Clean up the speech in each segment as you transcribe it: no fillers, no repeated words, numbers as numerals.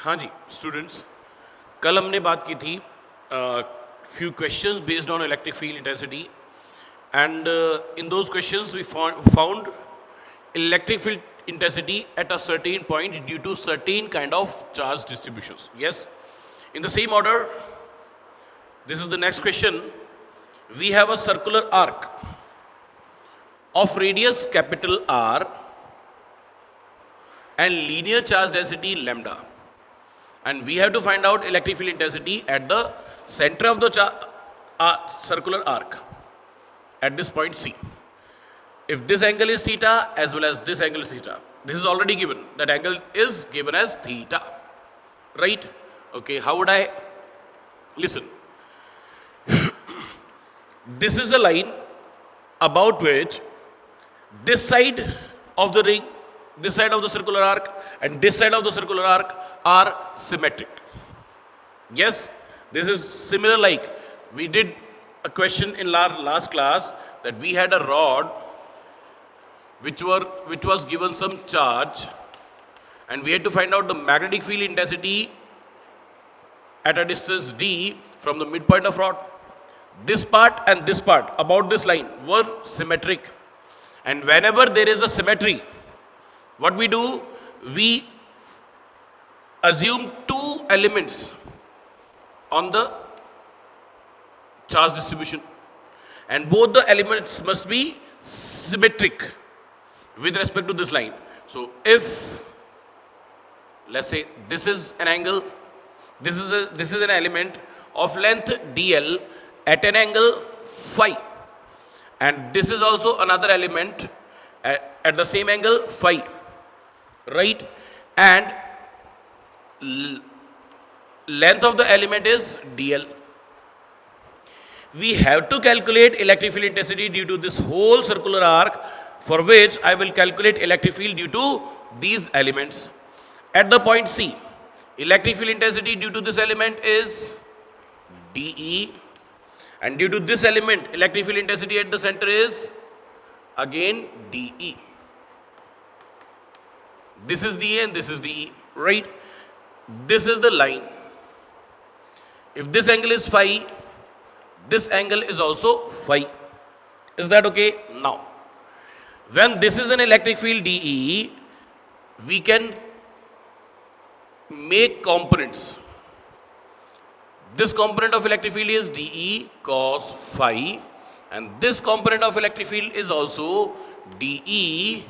हाँ जी स्टूडेंट्स, कल हमने बात की थी few questions based on electric field intensity and in those questions we found electric field intensity at a certain point due to certain kind of charge distributions. Yes, in the same order, this is the next question. We have a circular arc of radius capital R and linear charge density lambda, and we have to find out electric field intensity at the center of the circular arc at this point C. If this angle is theta as well as this angle is theta, this is already given, that angle is given as theta, right? Okay, how would I, listen, this is a line about which this side of the ring, this side of the circular arc and this side of the circular arc are symmetric. Yes, this is similar, like we did a question in our last class that we had a rod which was given some charge and we had to find out the magnetic field intensity at a distance d from the midpoint of rod. This part and this part about this line were symmetric, and whenever there is a symmetry, what we do, we assume two elements on the charge distribution, and both the elements must be symmetric with respect to this line. So if, let's say, this is an angle, this is an element of length dl at an angle phi, and this is also another element at the same angle phi, right? And length of the element is dl. We have to calculate electric field intensity due to this whole circular arc, for which I will calculate electric field due to these elements. At the point C, electric field intensity due to this element is dE, and due to this element, electric field intensity at the center is again dE. This is dA and this is dE, right? This is the line. If this angle is phi, this angle is also phi. Is that okay? Now, when this is an electric field dE, we can make components. This component of electric field is dE cos phi, and this component of electric field is also dE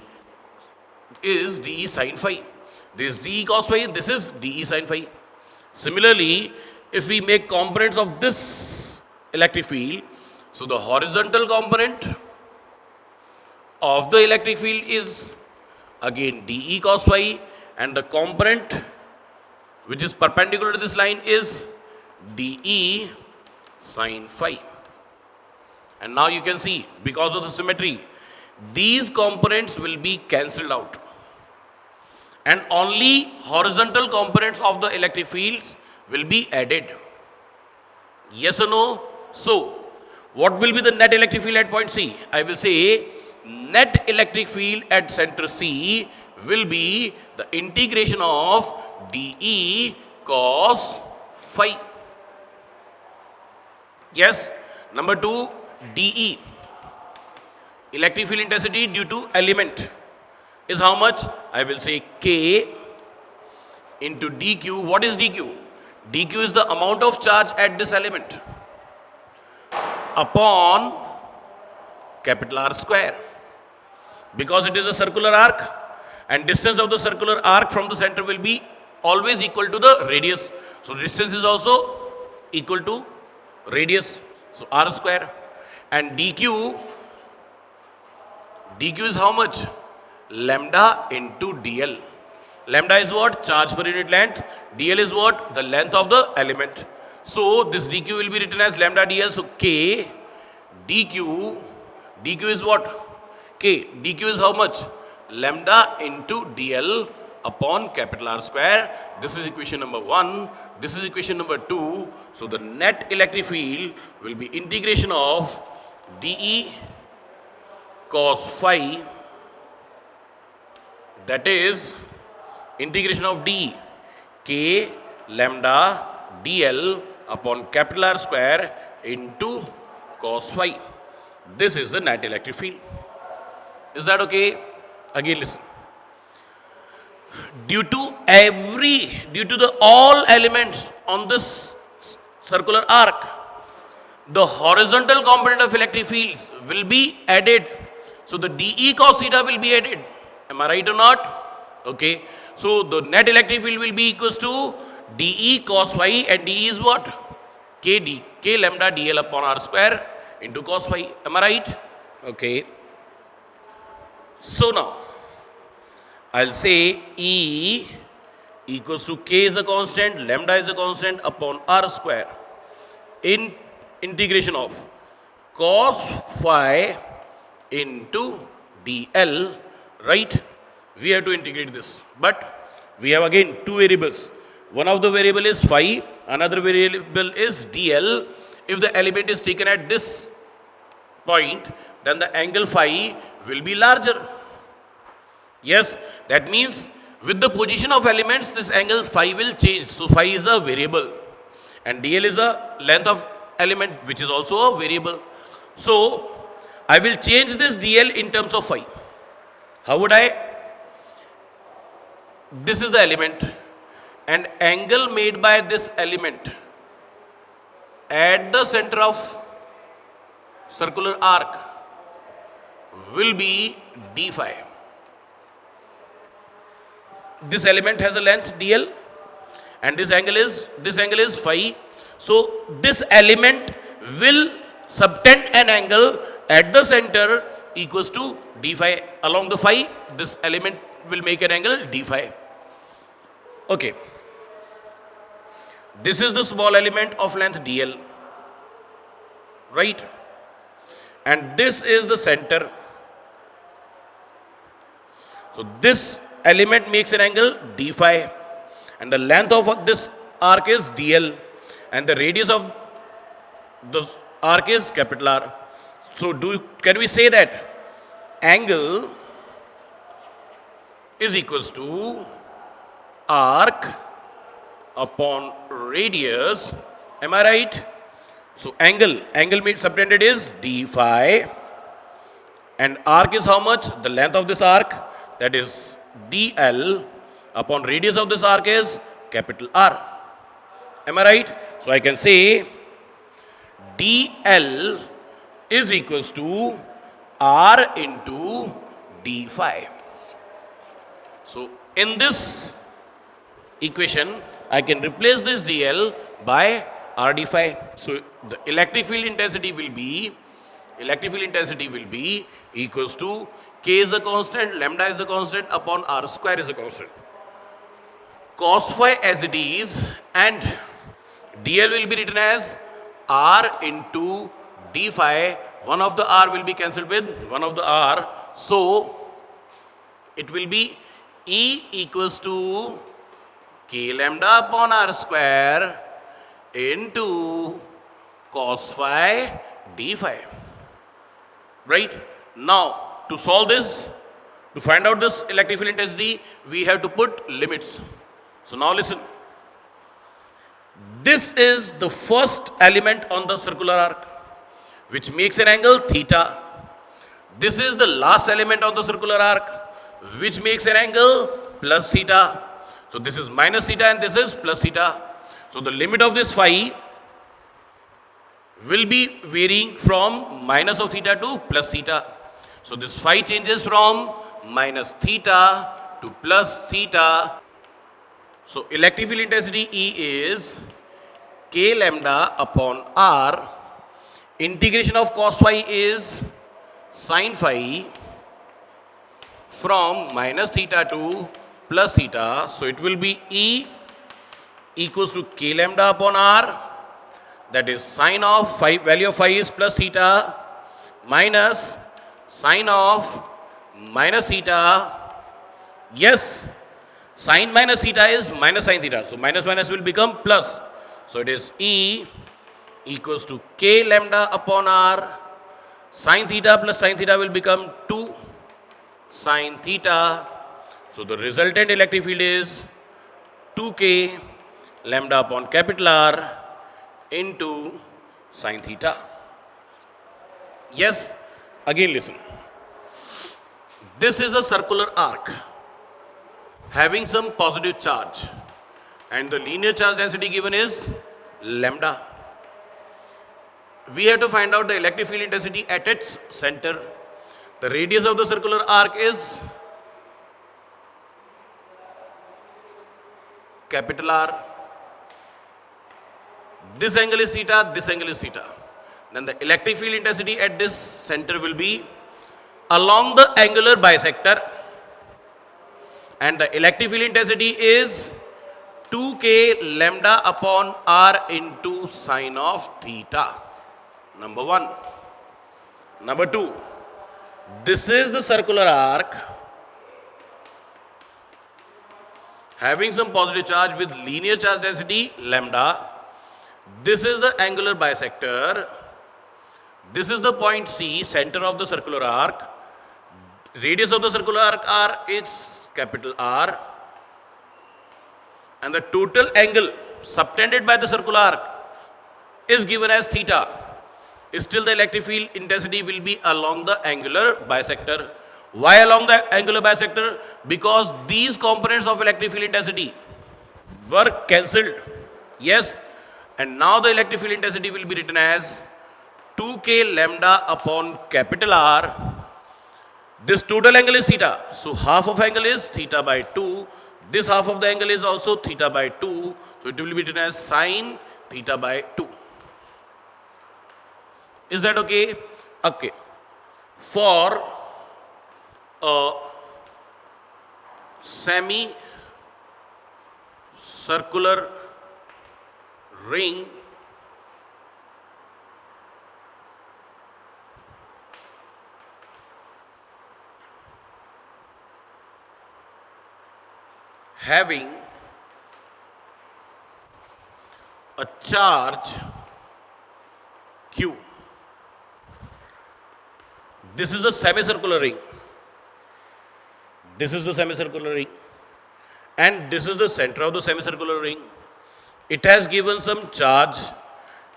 sin phi. This is dE cos phi, this is dE sin phi. Similarly, if we make components of this electric field, so the horizontal component of the electric field is again dE cos phi, and the component which is perpendicular to this line is dE sin phi. And now you can see, because of the symmetry, these components will be cancelled out, and only horizontal components of the electric fields will be added. Yes or no? So, what will be the net electric field at point C? I will say net electric field at center C will be the integration of dE cos phi. Yes. Number 2, dE, electric field intensity due to element, is how much? I will say K into dQ. What is dQ? dQ is the amount of charge at this element upon capital R square, because it is a circular arc and distance of the circular arc from the center will be always equal to the radius. So distance is also equal to radius, so R square. And dQ is how much? Lambda into dl. Lambda is what? Charge per unit length. dl is what? The length of the element. So this dQ will be written as lambda dl. So K dQ is what? K dQ is how much? Lambda into dl upon capital R square. This is equation number 1. This is equation number 2. So the net electric field will be integration of dE cos phi, that is integration of dE K lambda dl upon capital R square into cos phi. This is the net electric field. Is that okay? Again listen. Due to the all elements on this circular arc, the horizontal component of electric fields will be added. So the dE cos theta will be added. Am I right or not? Okay. So the net electric field will be equals to dE cos phi, and dE is what? K lambda dl upon R square into cos phi. Am I right? Okay. So now I'll say E equals to K is a constant, lambda is a constant upon R square in integration of cos phi into dl, right? We have to integrate this, but we have again two variables. One of the variable is phi, another variable is dl. If the element is taken at this point, then the angle phi will be larger. Yes, that means with the position of elements, this angle phi will change. So phi is a variable and dl is a length of element, which is also a variable. So I will change this dl in terms of phi. How would I? This is the element, and angle made by this element at the center of circular arc will be d phi. This element has a length dl and this angle is phi. So this element will subtend an angle at the center equals to d phi. Along the phi, this element will make an angle d phi. Okay. This is the small element of length dl, right? And this is the center. So this element makes an angle d phi, and the length of this arc is dl, and the radius of the arc is capital R. So can we say that angle is equals to arc upon radius? Am I right? So angle made subtended is d phi, and arc is how much? The length of this arc, that is dl upon radius of this arc is capital R. Am I right? So I can say dl is equals to R into d phi. So in this equation, I can replace this dl by R d phi. So the electric field intensity will be equals to K is a constant, lambda is a constant upon R square is a constant. Cos phi as it is, and dl will be written as R into d phi. One of the R will be cancelled with one of the R. So it will be E equals to K lambda upon R square into cos phi d phi. Right? Now, to solve this, to find out this electric field intensity, we have to put limits. So now listen. This is the first element on the circular arc, which makes an angle theta. This is the last element on the circular arc, which makes an angle plus theta. So this is minus theta and this is plus theta. So the limit of this phi will be varying from minus of theta to plus theta. So this phi changes from minus theta to plus theta. So electric field intensity E is K lambda upon R. Integration of cos phi is sin phi from minus theta to plus theta. So it will be E equals to K lambda upon R, that is sine of phi, value of phi is plus theta, minus sine of minus theta. Yes, sine minus theta is minus sine theta. So minus minus will become plus. So it is E equals to K lambda upon R. Sine theta plus sine theta will become 2 sine theta. So the resultant electric field is 2k lambda upon capital R into sine theta. Yes, again listen. This is a circular arc having some positive charge, and the linear charge density given is lambda. We have to find out the electric field intensity at its center. The radius of the circular arc is capital R. This angle is theta, this angle is theta. Then the electric field intensity at this center will be along the angular bisector, and the electric field intensity is 2k lambda upon R into sine of theta. Number 1. Number 2. This is the circular arc having some positive charge with linear charge density lambda. This is the angular bisector. This is the point C, center of the circular arc. Radius of the circular arc R is capital R. And the total angle subtended by the circular arc is given as theta. Still the electric field intensity will be along the angular bisector. Why along the angular bisector? Because these components of electric field intensity were cancelled. Yes. And now the electric field intensity will be written as 2k lambda upon capital R. This total angle is theta. So half of angle is theta by 2. This half of the angle is also theta by 2. So it will be written as sine theta by 2. Is that okay? Okay. For a semi-circular ring having a charge Q. This is a semicircular ring. This is the semicircular ring. And this is the center of the semicircular ring. It has given some charge,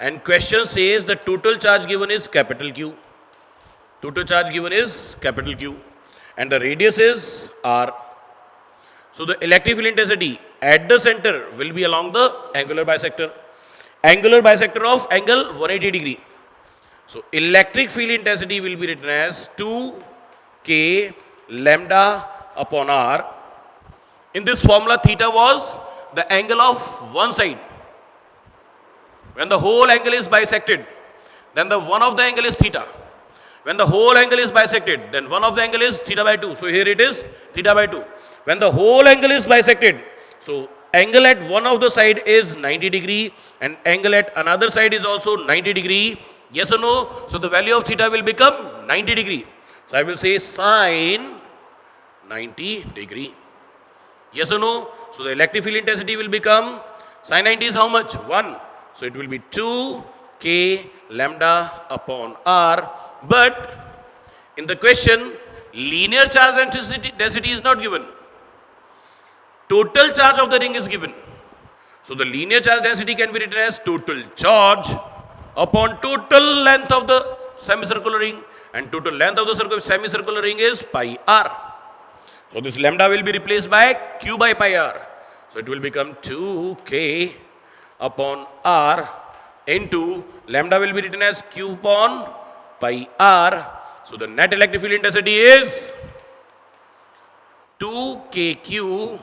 and question says the total charge given is capital Q. Total charge given is capital Q. And the radius is R. So the electric field intensity at the center will be along the angular bisector. Angular bisector of angle 180 degree. So electric field intensity will be written as 2k lambda upon R. In this formula, theta was the angle of one side. When the whole angle is bisected, then the one of the angle is theta. When the whole angle is bisected, then one of the angle is theta by 2. So here it is theta by 2. When the whole angle is bisected, so angle at one of the side is 90 degree and angle at another side is also 90 degree. Yes or no? So the value of theta will become 90 degree. So I will say sine 90 degree. Yes or no? So the electric field intensity will become, sine 90 is how much? 1. So it will be 2k lambda upon R. But in the question, linear charge density is not given. Total charge of the ring is given. So the linear charge density can be written as total charge upon total length of the semicircular ring, and total length of the semicircular ring is pi r. So this lambda will be replaced by q by pi r. So it will become 2k upon r into lambda will be written as q upon pi r. So the net electric field intensity is 2kq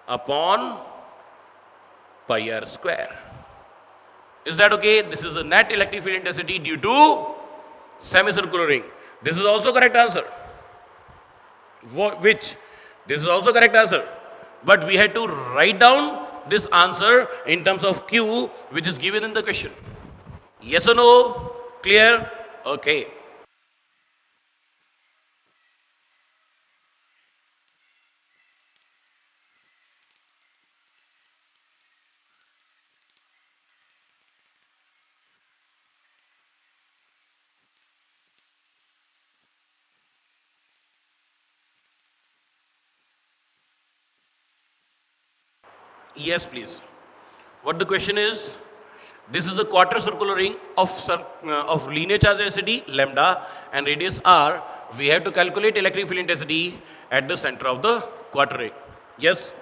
upon pi r square. Is that okay? This is the net electric field intensity due to semicircular ring. This is also correct answer. Which? This is also correct answer. But we had to write down this answer in terms of Q, which is given in the question. Yes or no? Clear? Okay. Yes, please. What the question is? This is a quarter circular ring of linear charge density lambda and radius r. We have to calculate electric field intensity at the center of the quarter ring. Yes?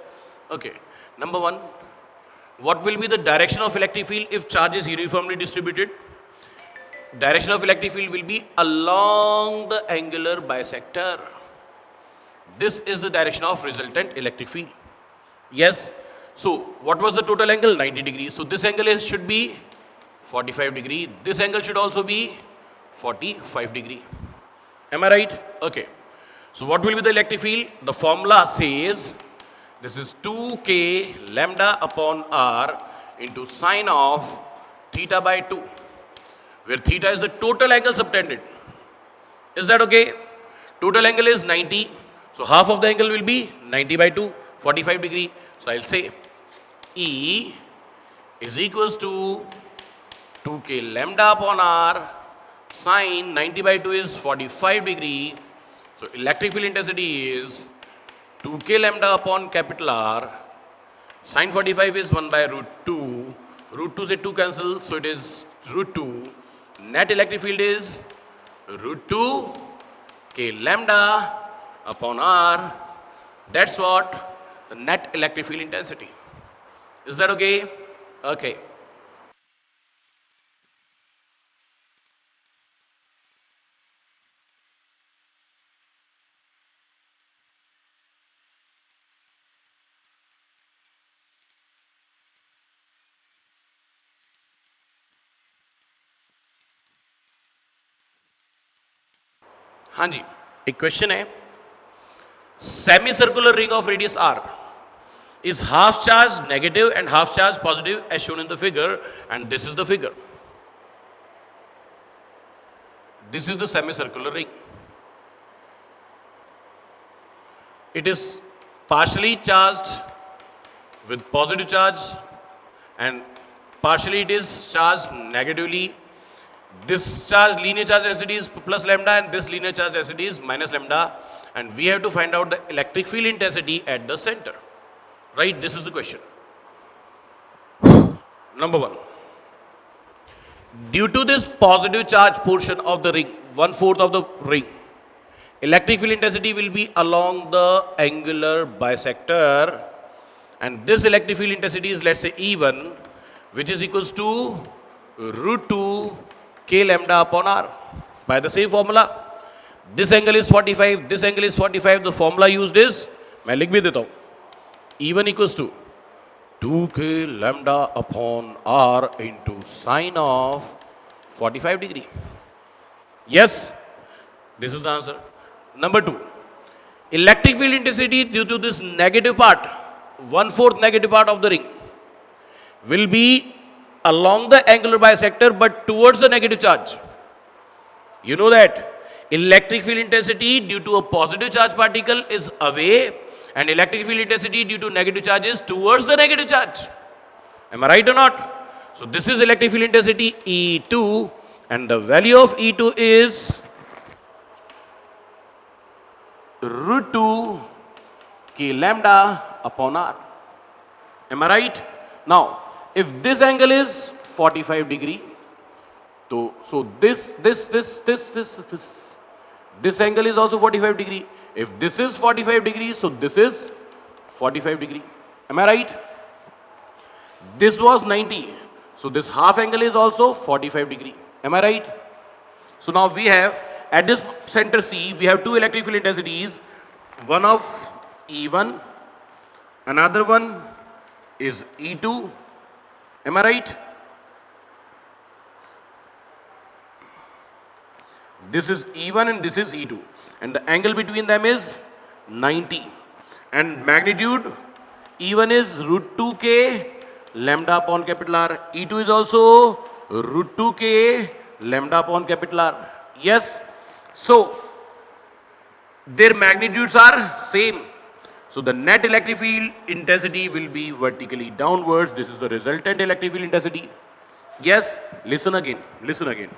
Okay. Number one, what will be the direction of electric field if charge is uniformly distributed? Direction of electric field will be along the angular bisector. This is the direction of resultant electric field. Yes. So what was the total angle? 90 degrees. So this angle should be 45 degree. This angle should also be 45 degree. Am I right? Okay. So what will be the electric field? The formula says this is 2k lambda upon r into sine of theta by 2, where theta is the total angle subtended. Is that okay? Total angle is 90. So half of the angle will be 90 by 2, 45 degree. So I'll say E is equals to 2k lambda upon r sine 90 by 2 is 45 degree. So electric field intensity is 2k lambda upon capital R. Sine 45 is 1 by root 2. Root 2 se 2 cancel, so it is root 2. Net electric field is root 2 k lambda upon R. That's what the net electric field intensity. Is that okay? Okay. हाँ जी, एक question है, semicircular ring of radius r is half charge negative and half charge positive as shown in the figure, and this is the figure. This is the semicircular ring. It is partially charged with positive charge and partially it is charged negatively. This charge, linear charge density is plus lambda and this linear charge density is minus lambda, and we have to find out the electric field intensity at the center. Right? This is the question. Number one. Due to this positive charge portion of the ring, 1/4 of the ring, electric field intensity will be along the angular bisector, and this electric field intensity is, let's say, E1, which is equals to root 2 k lambda upon r. By the same formula, this angle is 45, this angle is 45. The formula used is, मैं लिख भी देता हूँ, E1 equals to 2k lambda upon r into sine of 45 degree. Yes, this is the answer. Number two, electric field intensity due to this negative part, 1/4 negative part of the ring, will be along the angular bisector but towards the negative charge. You know that electric field intensity due to a positive charge particle is away and electric field intensity due to negative charge is towards the negative charge. Am I right or not? So this is electric field intensity E2, and the value of E2 is root 2 k lambda upon r. Am I right? Now, if this angle is 45 degree, so this angle is also 45 degree. If this is 45 degree, so this is 45 degree. Am I right? This was 90. So this half angle is also 45 degree. Am I right? So now we have, at this center C, we have two electric field intensities. One of E1, another one is E2. Am I right? This is E1 and this is E2. And the angle between them is 90. And magnitude, E1 is root 2k lambda upon capital R. E2 is also root 2k lambda upon capital R. Yes? So, their magnitudes are same. So, the net electric field intensity will be vertically downwards. This is the resultant electric field intensity. Yes? Listen again. Listen again.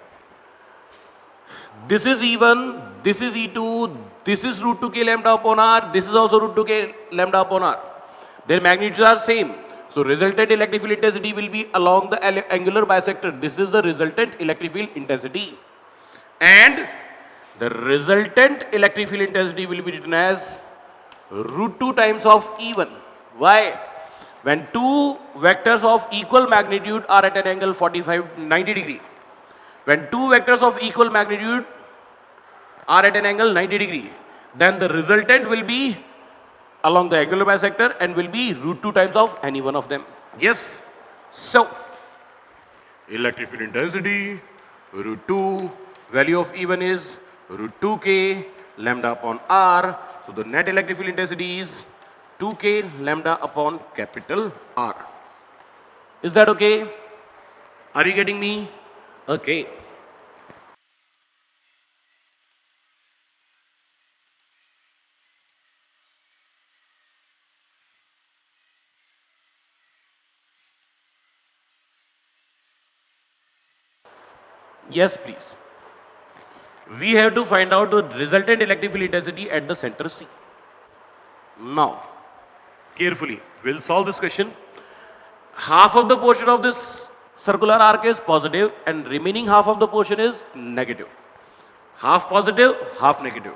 This is E1, this is E2, this is root 2k lambda upon R, this is also root 2k lambda upon R. Their magnitudes are same. So resultant electric field intensity will be along the angular bisector. This is the resultant electric field intensity. And the resultant electric field intensity will be written as root 2 times of E1. Why? When two vectors of equal magnitude are at an angle 90 degree. When two vectors of equal magnitude are at an angle 90 degree, then the resultant will be along the angular bisector and will be root 2 times of any one of them. Yes? So, electric field intensity, root 2, value of E1 is root 2k lambda upon R. So, the net electric field intensity is 2k lambda upon capital R. Is that okay? Are you getting me? Okay. Yes, please. We have to find out the resultant electric field intensity at the center C. Now, carefully, we'll solve this question. Half of the portion of this circular arc is positive and remaining half of the portion is negative. Half positive, half negative.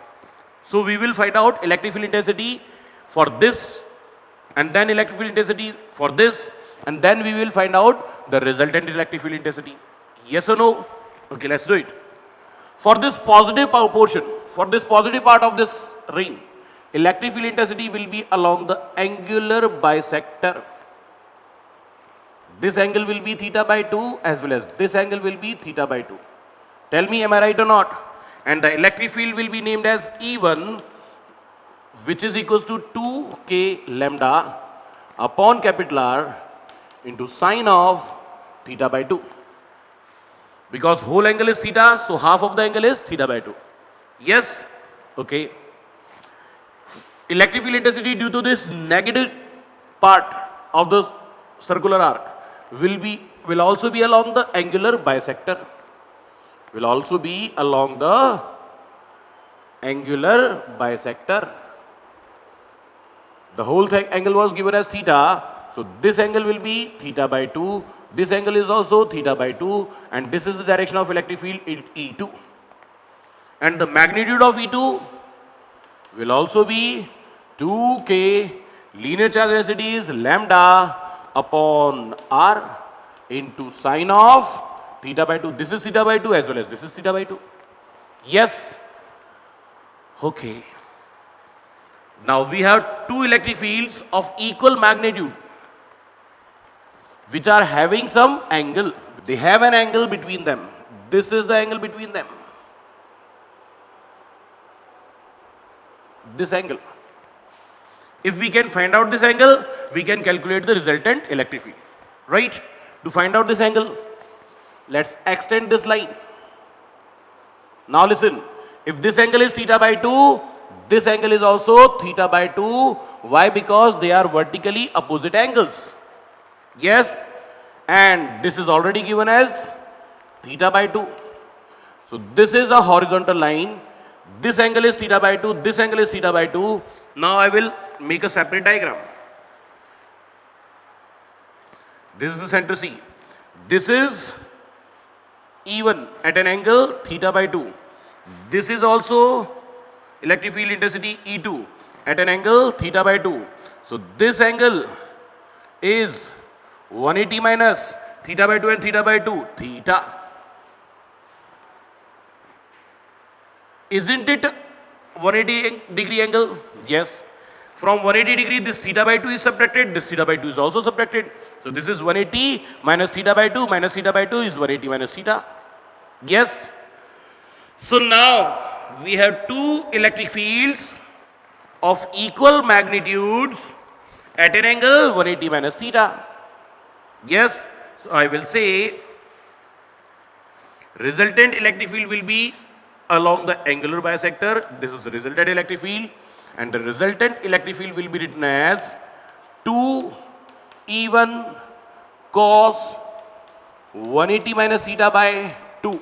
So we will find out electric field intensity for this and then electric field intensity for this and then we will find out the resultant electric field intensity. Yes or no? Okay, let's do it. For this positive portion, for this positive part of this ring, electric field intensity will be along the angular bisector. This angle will be theta by 2 as well as this angle will be theta by 2. Tell me, am I right or not? And the electric field will be named as E1, which is equals to 2k lambda upon capital R into sine of theta by 2. Because whole angle is theta, so half of the angle is theta by 2. Yes? Okay. Electric field intensity due to this negative part of the circular arc will also be along the angular bisector. Will also be along the angular bisector. The whole angle was given as theta, so this angle will be theta by 2. This angle is also theta by 2 and this is the direction of electric field E2. And the magnitude of E2 will also be 2k linear charge density is lambda upon R into sine of theta by 2. This is theta by 2 as well as this is theta by 2. Yes? Okay. Now we have two electric fields of equal magnitude which are having some angle. They have an angle between them. This is the angle between them. This angle. If we can find out this angle, we can calculate the resultant electric field. Right? To find out this angle, let's extend this line. Now listen, if this angle is theta by 2, this angle is also theta by 2. Why? Because they are vertically opposite angles. Yes? And this is already given as theta by 2. So this is a horizontal line. This angle is theta by 2. This angle is theta by 2. Now I will make a separate diagram. This is the center C. This is E1 at an angle theta by 2. This is also electric field intensity E2 at an angle theta by 2. So this angle is 180 minus theta by 2 and theta by 2, theta. Isn't it 180 degree angle? Yes. From 180 degree, this theta by 2 is subtracted, this theta by 2 is also subtracted. So this is 180 minus theta by 2 minus theta by 2 is 180 minus theta. Yes. So now we have two electric fields of equal magnitudes at an angle 180 minus theta. Yes. So I will say resultant electric field will be along the angular bisector. This is the resultant electric field. And the resultant electric field will be written as 2 E1 cos 180 minus theta by 2.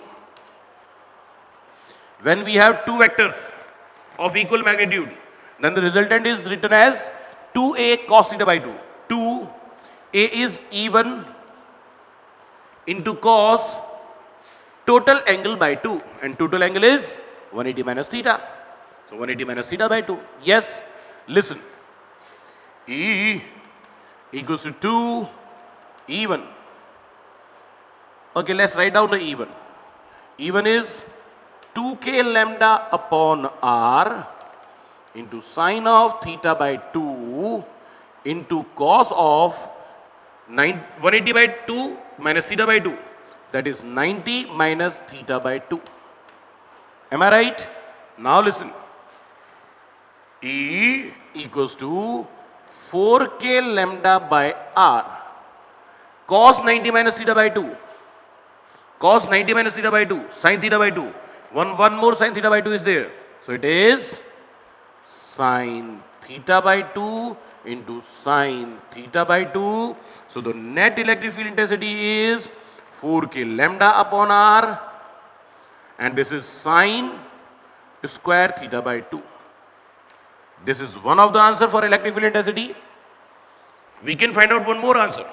When we have two vectors of equal magnitude, then the resultant is written as 2a cos theta by 2. 2 A is E1 into cos total angle by 2, and total angle is 180 minus theta. So 180 minus theta by 2. Yes, listen. E equals to 2 E1. Okay, let's write down the E1. E1 is 2k lambda upon r into sine of theta by 2 into cos of 180 by 2 minus theta by 2. That is 90 minus theta by 2. Am I right? Now listen. E equals to 4k lambda by r. Cos 90 minus theta by 2. Cos 90 minus theta by 2. Sin theta by 2. One more sin theta by 2 is there. So it is sin theta by 2 into sin theta by 2. So the net electric field intensity is 4k lambda upon r, and this is sin square theta by 2. This is one of the answer for electric field intensity. We can find out one more answer.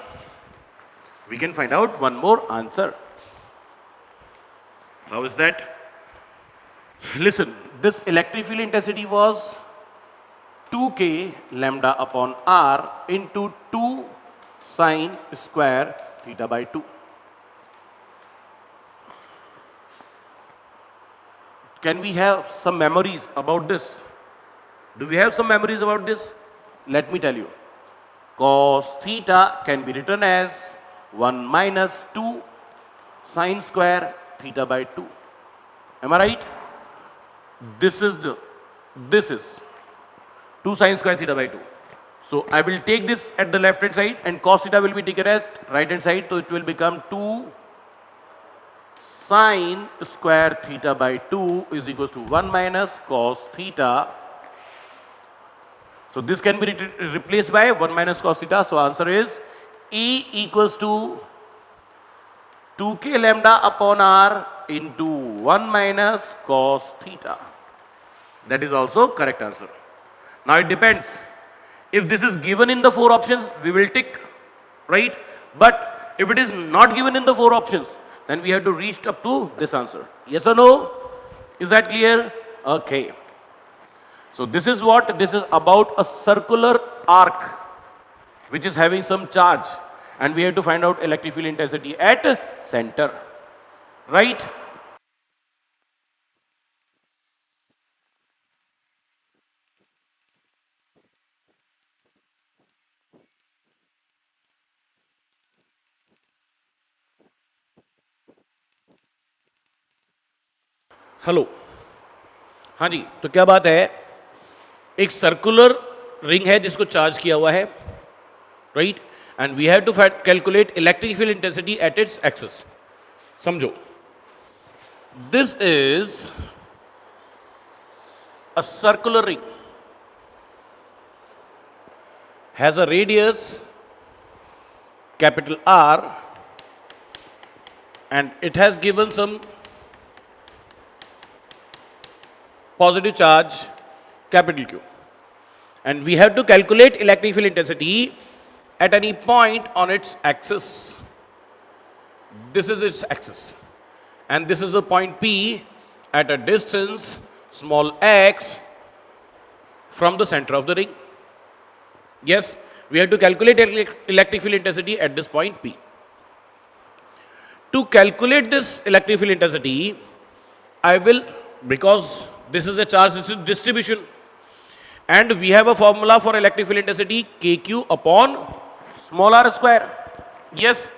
We can find out one more answer. How is that? Listen, this electric field intensity was 2k lambda upon r into 2 sine square theta by 2. Can we have some memories about this? Do we have some memories about this? Let me tell you. Cos theta can be written as 1 minus 2 sine square theta by 2. Am I right? This is 2 sine square theta by 2. So I will take this at the left hand side and cos theta will be taken at right hand side. So it will become 2 sine square theta by 2 is equals to 1 minus cos theta. So this can be replaced by 1 minus cos theta. So answer is E equals to 2k lambda upon r into 1 minus cos theta. That is also correct answer. Now it depends. If this is given in the 4 options, we will tick, right? But if it is not given in the 4 options, then we have to reach up to this answer. Yes or no? Is that clear? Okay. So this is what? This is about a circular arc which is having some charge, and we have to find out electric field intensity at center, right? Hello, हाँ जी, तो क्या बात है, एक circular ring है जिसको charge किया हुआ है, right, and we have to calculate electric field intensity at its axis. समझो, this is a circular ring, has a radius capital R, and it has given some positive charge capital Q, and we have to calculate electric field intensity at any point on its axis. This is its axis, and this is the point P at a distance small x from the center of the ring. Yes, we have to calculate electric field intensity at this point P. To calculate this electric field intensity, I will, because this is a charge distribution, and we have a formula for electric field intensity kq upon small r square. Yes,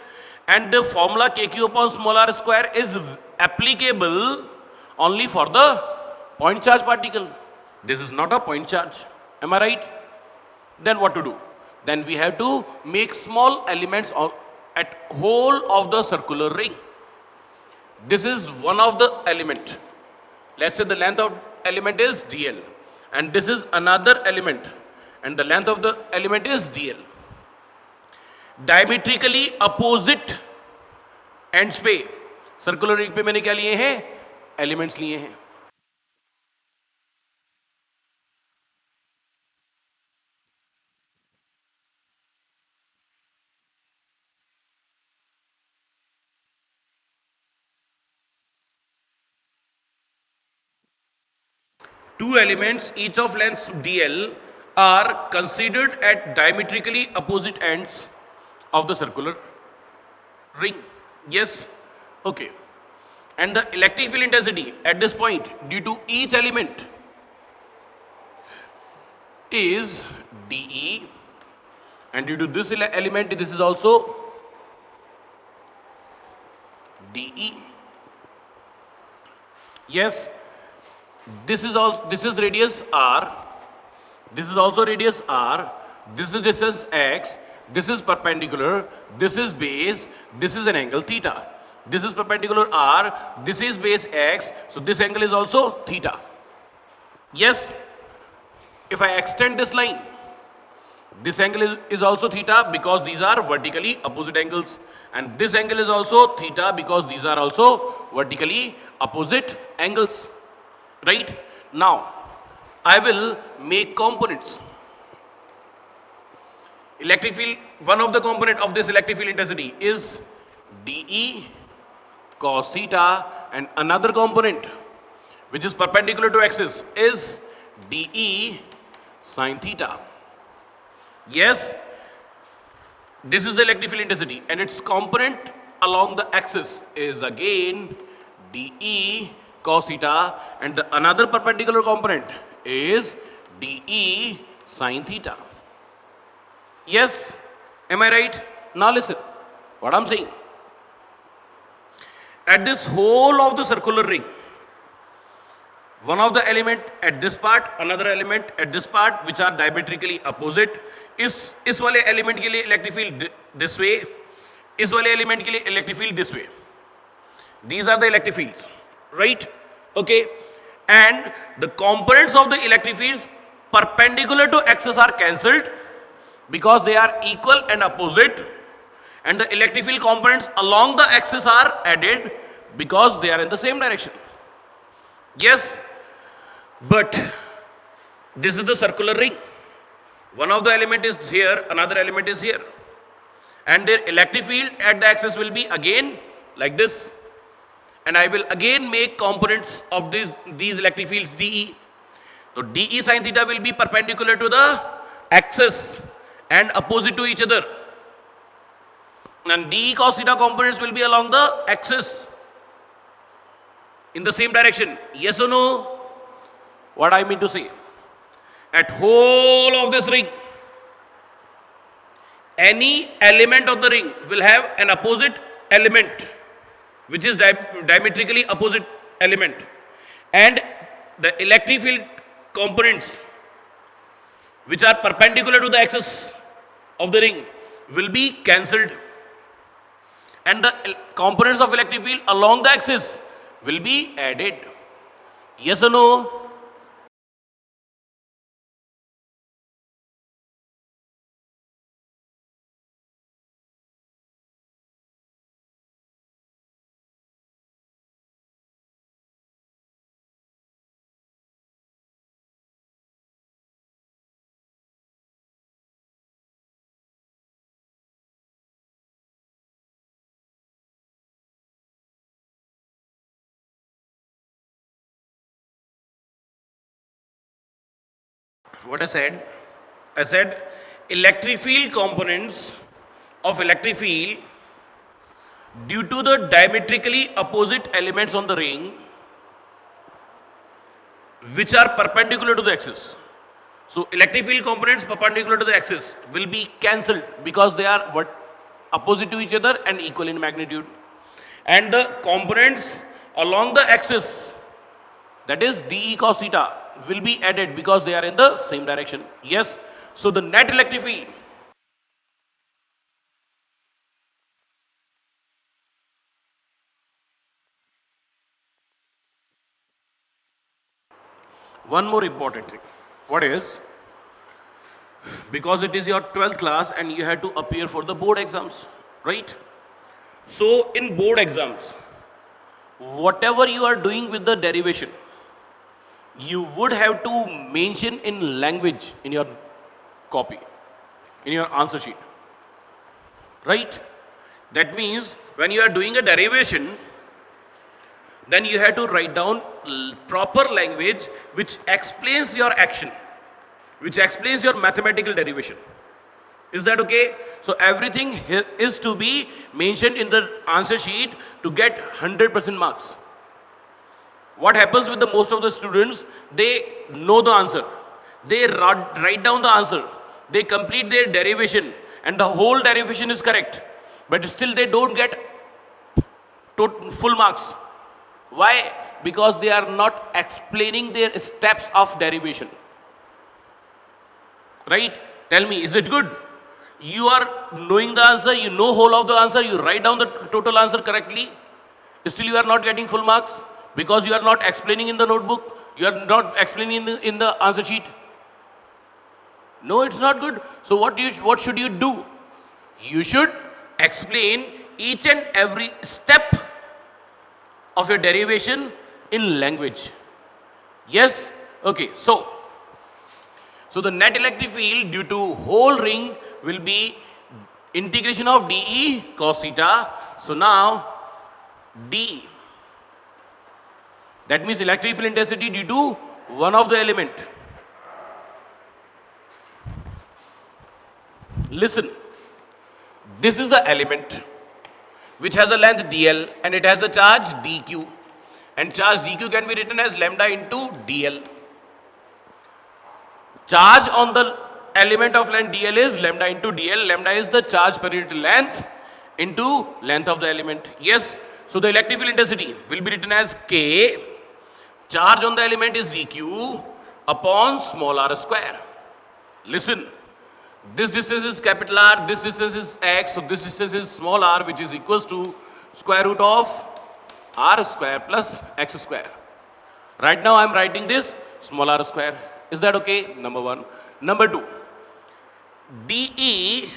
and the formula kq upon small r square is applicable only for the point charge particle. This is not a point charge. Am I right? Then what to do? Then we have to make small elements at whole of the circular ring. This is one of the element. Let's say the length of element is dl, and this is another element, and the length of the element is dl. Diametrically opposite ends पे circular ring पे मैंने क्या लिए हैं? Elements लिए हैं. two elements each of length dl are considered at diametrically opposite ends of the circular ring. Yes? Okay. And the electric field intensity at this point due to each element is dE, and due to this element this is also dE. Yes, this is radius r, this is also radius r, this is distance x, this is perpendicular, this is base, this is an angle theta. This is perpendicular r, this is base x, so this angle is also theta. Yes, if I extend this line, this angle is also theta because these are vertically opposite angles, and this angle is also theta because these are also vertically opposite angles. Right? Now, I will make components. Electric field, one of the component of this electric field intensity is dE cos theta, and another component which is perpendicular to axis is dE sin theta. Yes, this is the electric field intensity, and its component along the axis is again dE cos theta, and the another perpendicular component is dE sin theta. Yes, am I right? Now listen what I'm saying. At this whole of the circular ring, one of the element at this part, another element at this part, which are diametrically opposite, इस वाले element के लिए electric field this way, इस वाले element के लिए electric field this way. These are the electric fields, right? Okay, and the components of the electric fields perpendicular to axis are cancelled because they are equal and opposite, and the electric field components along the axis are added because they are in the same direction. Yes, but this is the circular ring. One of the element is here, another element is here, and their electric field at the axis will be again like this, and I will again make components of these electric fields dE. So dE sin theta will be perpendicular to the axis and opposite to each other, and dE cos theta components will be along the axis in the same direction. Yes or no? What I mean to say, at whole of this ring, any element of the ring will have an opposite element which is diametrically opposite element, and the electric field components which are perpendicular to the axis of the ring will be cancelled, and the components of electric field along the axis will be added. Yes or no? What I said electric field components of electric field due to the diametrically opposite elements on the ring which are perpendicular to the axis. So electric field components perpendicular to the axis will be cancelled because they are opposite to each other and equal in magnitude, and the components along the axis, that is dE cos theta, will be added because they are in the same direction. Yes, so the net electric field one more important thing. What is? Because it is your 12th class and you have to appear for the board exams, right? So in board exams, whatever you are doing with the derivation, you would have to mention in language in your copy, in your answer sheet, right? That means when you are doing a derivation, then you have to write down proper language which explains your action, which explains your mathematical derivation. Is that okay? So everything is to be mentioned in the answer sheet to get 100% marks. What happens with the most of the students? They know the answer. They write down the answer. They complete their derivation and the whole derivation is correct. But still they don't get full marks. Why? Because they are not explaining their steps of derivation. Right? Tell me, is it good? You are knowing the answer, you know whole of the answer, you write down the total answer correctly, still you are not getting full marks because you are not explaining in the notebook, you are not explaining in the answer sheet. No, it's not good. So what should you do? You should explain each and every step of your derivation in language. Yes? Okay, so the net electric field due to whole ring will be integration of dE cos theta. So now dE, that means electric field intensity due to one of the element. Listen, this is the element which has a length dl and it has a charge dq, and charge dq can be written as lambda into dl. Charge on the element of length dl is lambda into dl. Lambda is the charge per unit length into length of the element. Yes, so the electric field intensity will be written as K. Charge on the element is dq upon small r square. Listen, this distance is capital R, this distance is x, so this distance is small r, which is equals to square root of r square plus x square. Right now I am writing this small r square. Is that okay? Number one. Number two, dE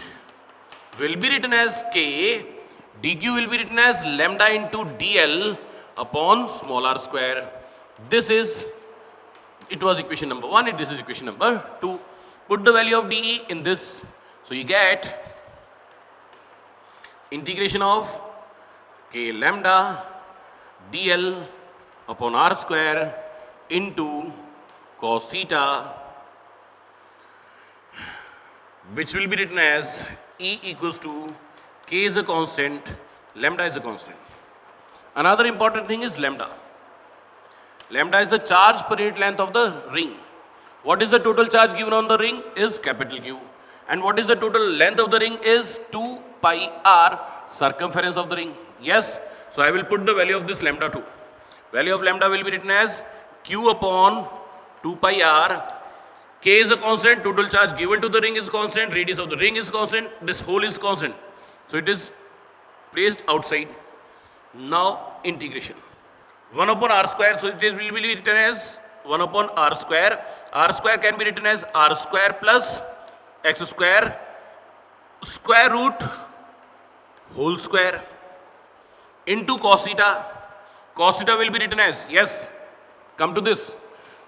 will be written as K, dQ will be written as lambda into dl upon small r square. This is, it was equation number one, this is equation number two. Put the value of dE in this. So you get integration of K lambda dl upon r square into cos theta, which will be written as E equals to K is a constant, lambda is a constant. Another important thing is lambda. Lambda is the charge per unit length of the ring. What is the total charge given on the ring? Is capital Q. And what is the total length of the ring? Is 2 pi r, circumference of the ring. Yes? So I will put the value of this lambda too. Value of lambda will be written as Q upon 2 pi r. K is a constant, total charge given to the ring is constant, radius of the ring is constant, this whole is constant. So it is placed outside. Now integration. 1 upon r square, so it will be written as 1 upon r square. R square can be written as r square plus x square, square root whole square into cos theta. Cos theta will be written as, yes, come to this.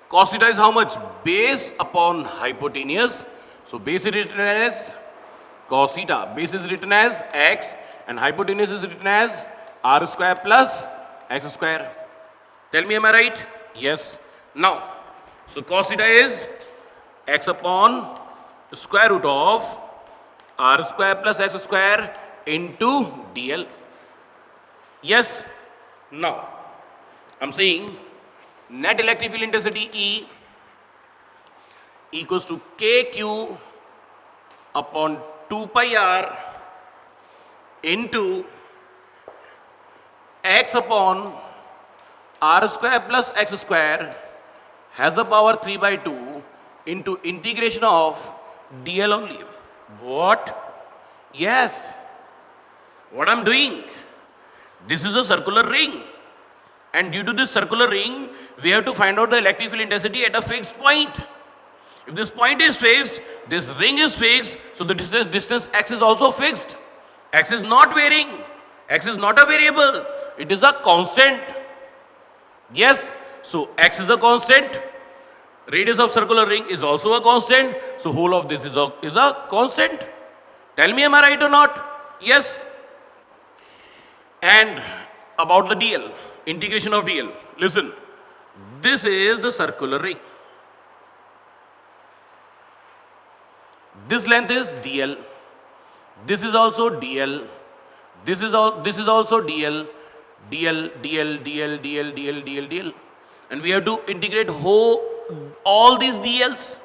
Cos theta is how much? Base upon hypotenuse. So base is written as cos theta. Base is written as x and hypotenuse is written as r square plus x square. Tell me, am I right? Yes. Now, so cos theta is x upon square root of r square plus x square into dl. Yes. Now, I'm saying net electric field intensity E equals to kq upon 2 pi r into x upon r square plus x square has a power 3 by 2 into integration of dl only. What? Yes. What I'm doing? This is a circular ring. And due to this circular ring, we have to find out the electric field intensity at a fixed point. If this point is fixed, this ring is fixed, so the distance x is also fixed. X is not varying. X is not a variable. It is a constant. Yes, so x is a constant. Radius of circular ring is also a constant. So whole of this is a constant. Tell me, am I right or not? Yes. And about the dl. integration of dl. Listen, this is the circular ring. This length is dl. This is also dl. This is also dl. dl, dl, dl, dl, dl, dl, dl. And we have to integrate all these dl's.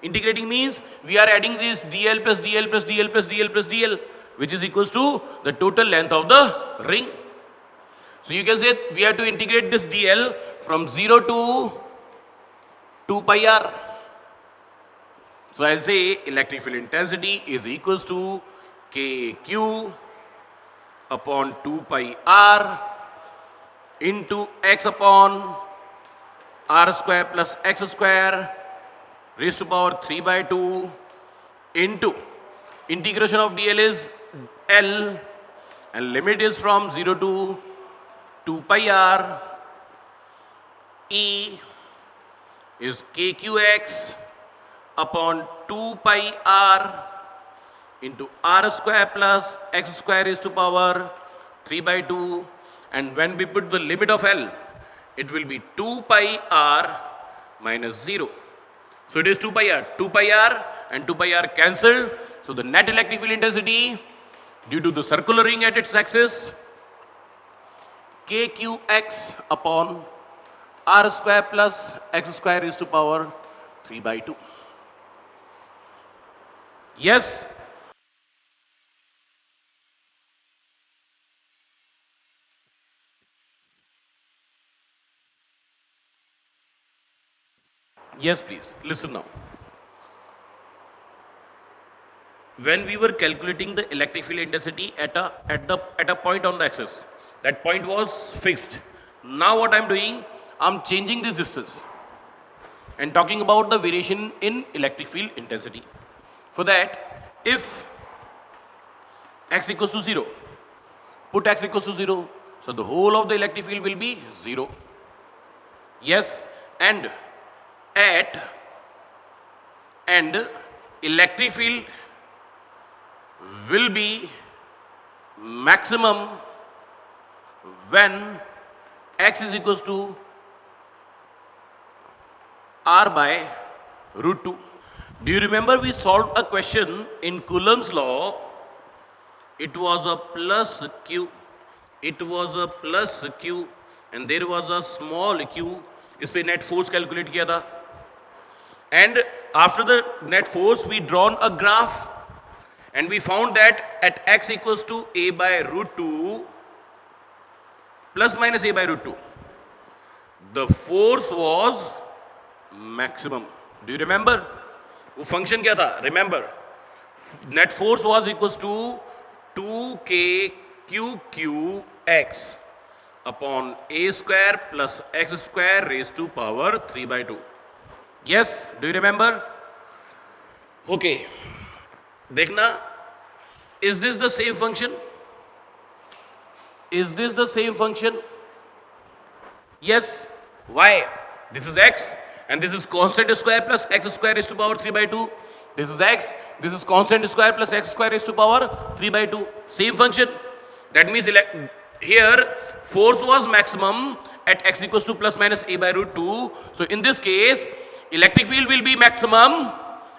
Integrating means we are adding this dl plus dl plus dl plus dl plus dl, which is equals to the total length of the ring. So you can say we have to integrate this dl from 0 to 2 pi r. So I'll say electric field intensity is equals to kq upon 2 pi r into x upon r square plus x square raised to power 3 by 2 into integration of dl is L and limit is from 0 to 2 pi r. E is kqx upon 2 pi r into r square plus x square raised to power 3 by 2, and when we put the limit of L, it will be 2 pi r minus 0. So it is 2 pi r and 2 pi r cancelled. So the net electric field intensity due to the circular ring at its axis, kqx upon r square plus x square raised to power 3 by 2. Yes? Yes, please. Listen now. When we were calculating the electric field intensity at a point on the axis, that point was fixed. Now what I'm doing, I'm changing this distance and talking about the variation in electric field intensity. For that, if x equals to 0, put x equals to 0, so the whole of the electric field will be 0. Yes, and electric field will be maximum when x is equals to r by root 2. Do you remember we solved a question in Coulomb's law? It was a plus q. It was a plus q and there was a small q. इस पे net force calculate किया था. And after the net force, we drawn a graph and we found that at x equals to a by root 2 plus minus a by root 2, the force was maximum. Do you remember? वो function क्या था? Remember, net force was equals to 2k qx upon a square plus x square raised to power 3 by 2. Yes, do you remember? Okay, देखना, is this the same function? Is this the same function? Yes. Why? This is x and this is constant square plus x square raised to power 3 by 2. This is x, this is constant square plus x square raised to power 3 by 2. Same function. That means here force was maximum at x equals to plus minus a by root 2. So in this case, electric field will be maximum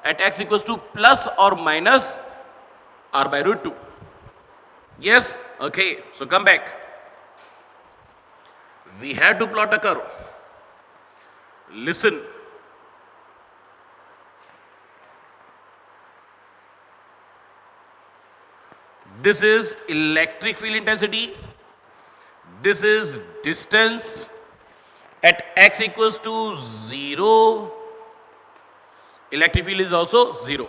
at x equals to plus or minus r by root 2. Yes? Okay. So come back. We have to plot a curve. Listen. This is electric field intensity. This is distance. At x equals to 0, electric field is also 0.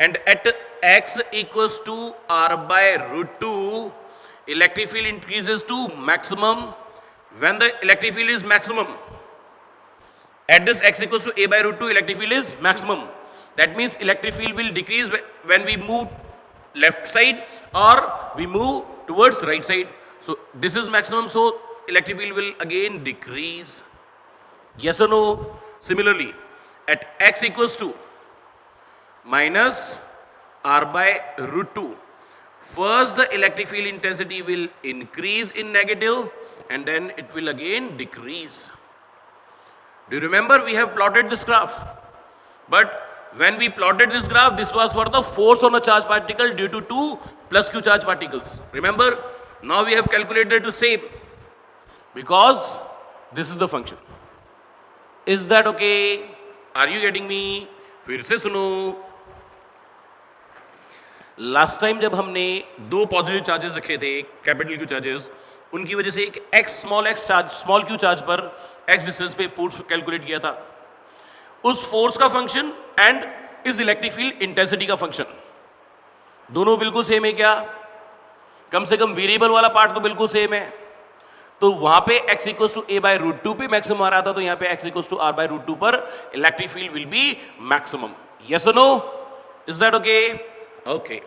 And at x equals to r by root 2, electric field increases to maximum when the electric field is maximum. At this x equals to a by root 2, electric field is maximum. That means electric field will decrease when we move left side or we move towards right side. So this is maximum, so electric field will again decrease. Yes or no? Similarly, at x equals to minus r by root 2, first the electric field intensity will increase in negative and then it will again decrease. Do you remember we have plotted this graph? But when we plotted this graph, this was for the force on a charged particle due to two plus q charged particles. Remember? Now we have calculated the same because this is the function. Is that okay? Are you getting me? फिर से सुनो. Last time जब हमने दो positive charges रखे थे, capital Q charges, उनकी वजह से एक x charge small Q charge पर एक्स डिस्टेंस पे फोर्स कैलकुलेट किया था. उस फोर्स का फंक्शन एंड इस इलेक्ट्रिक फील्ड इंटेंसिटी का फंक्शन दोनों बिल्कुल सेम है क्या? कम से कम वेरिएबल वाला पार्ट तो बिल्कुल सेम है. तो वहां पे x equal to a by root 2 पे मैक्सिमम आ रहा था, तो यहाँ पे x equal to r by root 2 पर electric field will be maximum. Yes और no? Is that okay? Okay.